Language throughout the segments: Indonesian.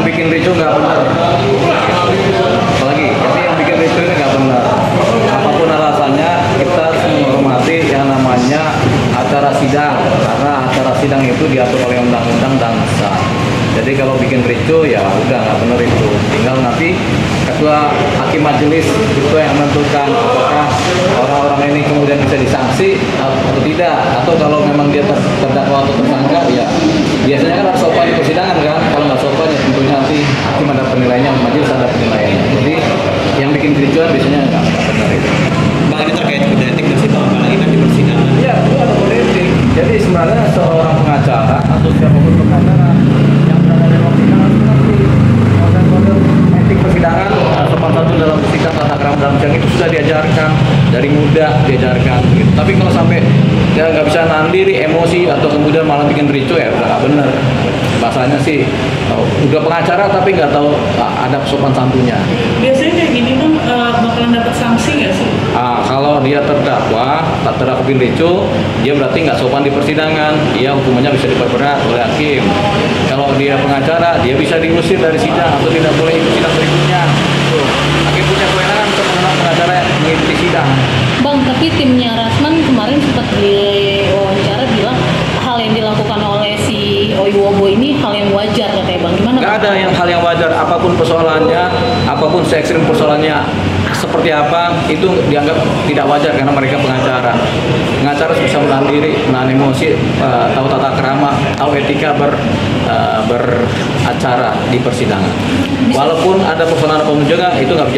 bikin ricu nggak benar. Apalagi ini yang bikin ricu ini nggak benar. Apapun alasannya, kita harus menghormati yang namanya acara sidang, karena acara sidang itu diatur oleh undang-undang dan sah. Jadi kalau bikin ricu ya udah nggak benar itu. Tinggal nanti ketua hakim majelis itu yang menentukan apakah orang-orang ini kemudian bisa disanksi atau tidak. Atau kalau memang dia terdakwa atau tersangka, ya biasanya kan harus sopan di persidangan kan. Kalau nggak sopan ya tentunya nanti hakim ada penilaiannya, majelis ada penilaiannya. Jadi yang bikin kericuan biasanya nggak benar itu. Bang, ini terkait kode etik nggak sih Bang, apalagi kan di persidangan? Iya, itu ada kode etik. Jadi sebenarnya seorang pengacara atau siapapun pengacara yang berada dalam persidangan harus mengerti kode etik persidangan, sopan santun dalam bersidang, tata krama dalam sidang itu sudah diajarkan dari muda, diajarkan gitu. Tapi kalau sampai dia nggak bisa nahan diri, emosi atau kemudian malah bikin ricu, ya udah nggak benar. Bahasanya sih udah pengacara tapi nggak tahu adab sopan santunnya. Biasanya kayak gini Bang, bakalan dapat sanksi nggak sih? Kalau dia terdakwa bikin ricu, dia berarti nggak sopan di persidangan, dia hukumannya bisa diperberat oleh hakim. Kalau dia pengacara, dia bisa diusir dari sidang atau tidak boleh ikut sidang berikutnya. Tuh, hakim punya kewenangan untuk menolak pengacara yang mengikuti sidang. Bang, tapi timnya Rasman kemarin sempat diwawancara bilang hal yang dilakukan oleh si Oiwobo ini hal yang wajar katanya Bang. Gimana? Nggak ada yang hal yang wajar, apapun persoalannya, apapun se-ekstrim persoalannya seperti apa, itu dianggap tidak wajar karena mereka pengacara. Pengacara bisa menahan diri, menahan emosi, tahu tata krama, tahu etika beracara di persidangan. Walaupun ada persoalan apapun juga, itu nggak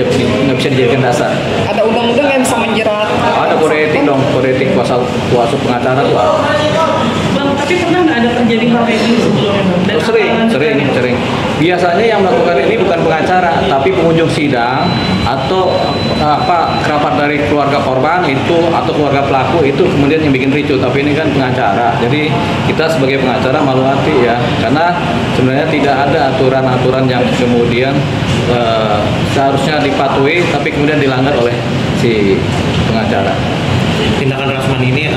bisa dijadikan dasar. Ada undang-undang yang bisa menjerat. Ada kode etik dong, kode etik kuasa pengacara tuh. Bang, tapi pernah nggak ada terjadi hal kayak gini sebelumnya Bang? Dan Sering. Biasanya yang melakukan ini bukan pengacara, tapi pengunjung sidang atau kerabat dari keluarga korban itu atau keluarga pelaku itu kemudian yang bikin ricu. Tapi ini kan pengacara, jadi kita sebagai pengacara malu hati ya, karena sebenarnya tidak ada aturan-aturan yang kemudian seharusnya dipatuhi, tapi kemudian dilanggar oleh si pengacara. Tindakan Rasman ini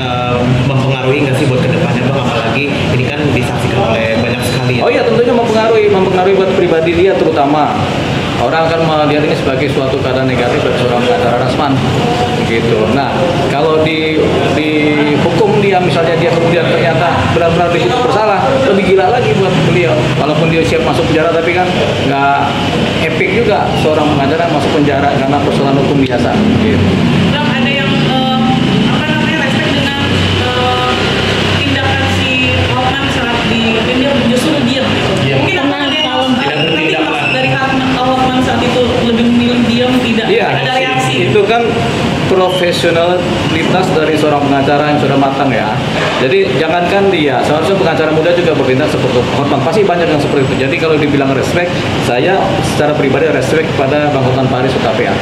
mempengaruhi nggak sih buat kedepannya Bang, apalagi ini kan disaksikan oleh banyak sekali ya? Oh iya, tentunya mempengaruhi buat pribadi dia terutama. Orang akan melihat ini sebagai suatu keadaan negatif bagi seorang pengacara Rasman, gitu. Nah, kalau dihukum dia, misalnya dia kemudian ternyata benar-benar diputus bersalah, lebih gila lagi buat beliau. Walaupun dia siap masuk penjara, tapi kan nggak epic juga seorang pengacara masuk penjara karena persoalan hukum biasa. Gitu. Bang, ada yang respect dengan tindakan si Hotman saat dia justru diam gitu. Iya. Mungkin akan ada yang Tidak bertindak lah. dari Hotman saat itu lebih memilih diam, tidak ada reaksi. Itu kan profesionalitas dari seorang pengacara yang sudah matang ya. Jadi jangankan dia, seharusnya pengacara muda juga bertindak seperti Hotman. Pasti banyak yang seperti itu. Jadi kalau dibilang respect, saya secara pribadi respect kepada Bang Hotman Paris UKPA.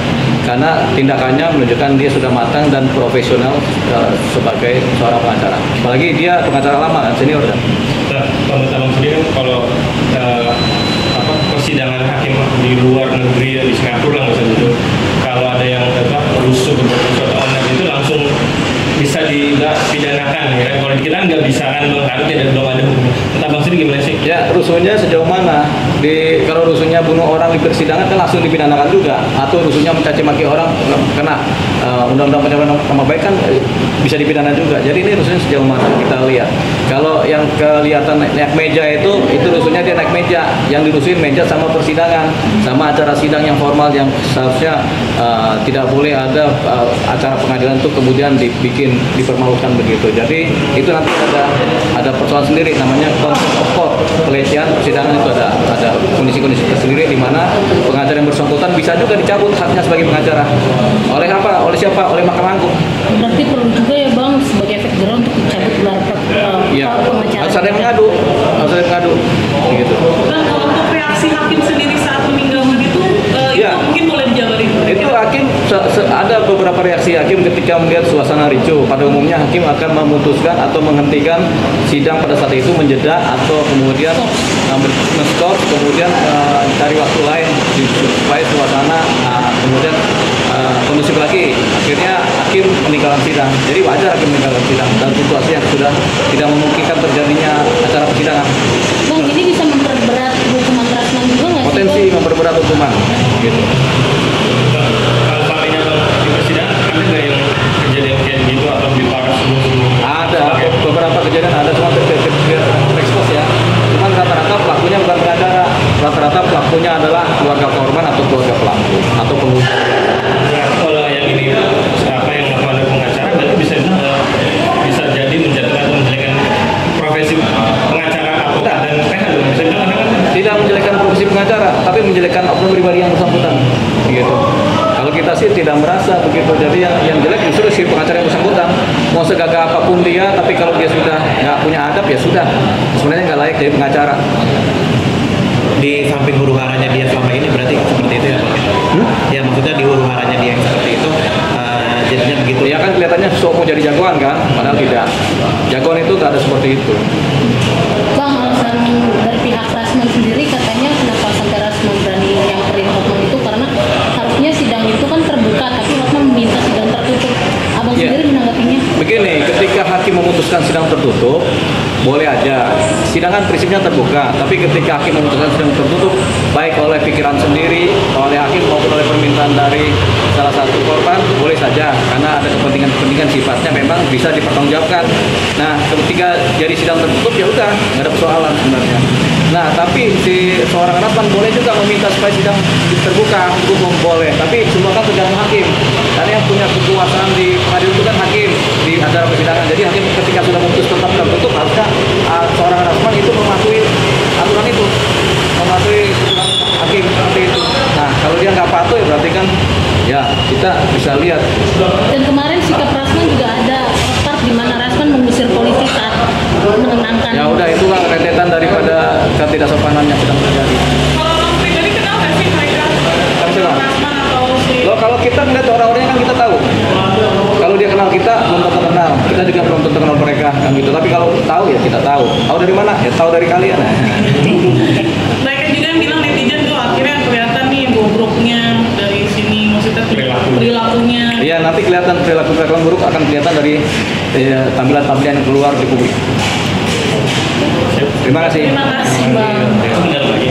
Karena tindakannya menunjukkan dia sudah matang dan profesional sebagai seorang pengacara. Apalagi dia pengacara lama kan, senior kan. Nah, Bang sendiri kan kalau persidangan hakim di luar negeri di Singapura lah misalnya itu, kalau ada yang rusuh atau online itu langsung bisa dipidanakan ya kan. Kalau di kita nggak bisa kan Bang, karena belum ada hukum. Entah Bang sendiri gimana sih? Ya, rusuhnya sejauh mana? Kalau rusuhnya bunuh orang di persidangan kan langsung dipidanakan juga, atau rusuhnya mencaci maki orang kena undang-undang pencemaran nama baik kan bisa dipidana juga. Jadi ini rusuhnya sejauh mana kita lihat. Kalau yang kelihatan naik meja itu rusuhnya dia naik meja, yang dirusuhin meja sama persidangan, sama acara sidang yang formal yang seharusnya tidak boleh ada acara pengadilan itu kemudian dipermalukan begitu. Jadi itu nanti ada persoalan sendiri namanya contempt of court, pelecehan persidangan itu ada kondisi-kondisi tersendiri di mana pengacara yang bersangkutan bisa juga dicabut haknya sebagai pengacara. Oleh apa? Oleh siapa? Oleh Mahkamah Agung. Berarti perlu juga ya Bang sebagai efek jerah untuk dicabut gelar pengacara. Harus ada yang mengadu, gitu. Bang, untuk reaksi hakim sendiri saat meninggalkan itu mungkin boleh dijabarin. Itu hakim ada beberapa reaksi hakim ketika melihat suasana ricuh. Pada umumnya hakim akan memutuskan atau menghentikan sidang pada saat itu, menjeda atau kemudian men-stop, kemudian cari waktu lain supaya suasana kemudian kondusif lagi. Akhirnya hakim meninggalkan sidang. Jadi wajar hakim meninggalkan sidang dan situasi yang sudah tidak memungkinkan terjadinya acara persidangan. Bang, ini bisa memperberat hukuman Rasman juga nggak berat hukuman gitu. Kalau seandainya Bang di persidangan ada nggak yang kejadian kayak gitu atau lebih parah sebelum Ada beberapa kejadian, ada semua terekspos ya. Cuman rata-rata pelakunya bukan pengacara, rata-rata pelakunya adalah keluarga korban atau keluarga pelaku atau pengusaha. Nah, kalau yang ini apa yang melakukan oleh pengacara berarti bisa jadi menjatuhkan atau menjelekan profesi pengacara advokat dan PH dong, bisa bilang kan? Tidak menjelekkan profesi pengacara, tapi menjelekkan oknum pribadi yang bersangkutan. Gitu. Kalau kita sih tidak merasa begitu. Jadi yang jelek justru si pengacara yang bersangkutan. Mau segagah apapun dia, tapi kalau dia sudah nggak punya adab ya sudah. Sebenarnya nggak layak jadi pengacara. Di samping huru haranya dia selama ini berarti seperti itu ya Pak? Ya maksudnya di huru haranya dia yang seperti itu jadinya begitu. Ya kan kelihatannya sok mau jadi jagoan kan, padahal tidak. Jagoan itu nggak ada seperti itu. Bang, alasan dari pihak Rasman sendiri katanya kenapa sampai Rasman berani nyamperin Hotman itu karena harusnya sidang itu kan terbuka, tapi Hotman meminta sidang tertutup. Abang Ya. sendiri menanggapinya? Begini, ketika hakim memutuskan sidang tertutup, boleh aja. Sidang kan prinsipnya terbuka, tapi ketika hakim memutuskan sidang tertutup, baik oleh pikiran sendiri, oleh hakim maupun oleh permintaan dari salah satu korban, boleh saja, karena ada kepentingan-kepentingan sifatnya memang bisa dipertanggungjawabkan. Nah, ketika jadi sidang tertutup ya udah, nggak ada persoalan sebenarnya. Nah, tapi si seorang Rasman boleh juga meminta supaya sidang terbuka, hukum boleh, tapi semua kan tergantung hakim. Karena yang punya kekuasaan di pengadilan itu kan hakim di acara persidangan. Jadi hakim ketika sudah memutus tetap tertutup, harusnya seorang Rasman itu mematuhi aturan itu, mematuhi keputusan hakim seperti itu. Nah, kalau dia nggak patuh ya berarti kan ya kita bisa lihat. Dan kemarin sikap Rasman juga ada part di mana Rasman mengusir polisi saat menenangkan. Ya udah, itu kan rentetan daripada ketidaksopanannya sedang terjadi. Kalau orang pribadi kenal nggak sih mereka? Kenal. Rasman atau si Loh, kalau kita melihat orang-orangnya kan kita tahu. Kalau dia kenal kita belum tentu kenal, kita juga belum tentu kenal mereka kan gitu. Tapi kalau tahu ya kita tahu. Tahu dari mana? Ya tahu dari kalian. mereka juga yang bilang netizen tuh akhirnya kelihatan nih bobroknya dari sini, maksudnya perilakunya. Iya, nanti kelihatan perilaku buruk akan kelihatan dari tampilan-tampilan yang keluar di publik. Terima kasih. Terima kasih Bang. Benar lagi.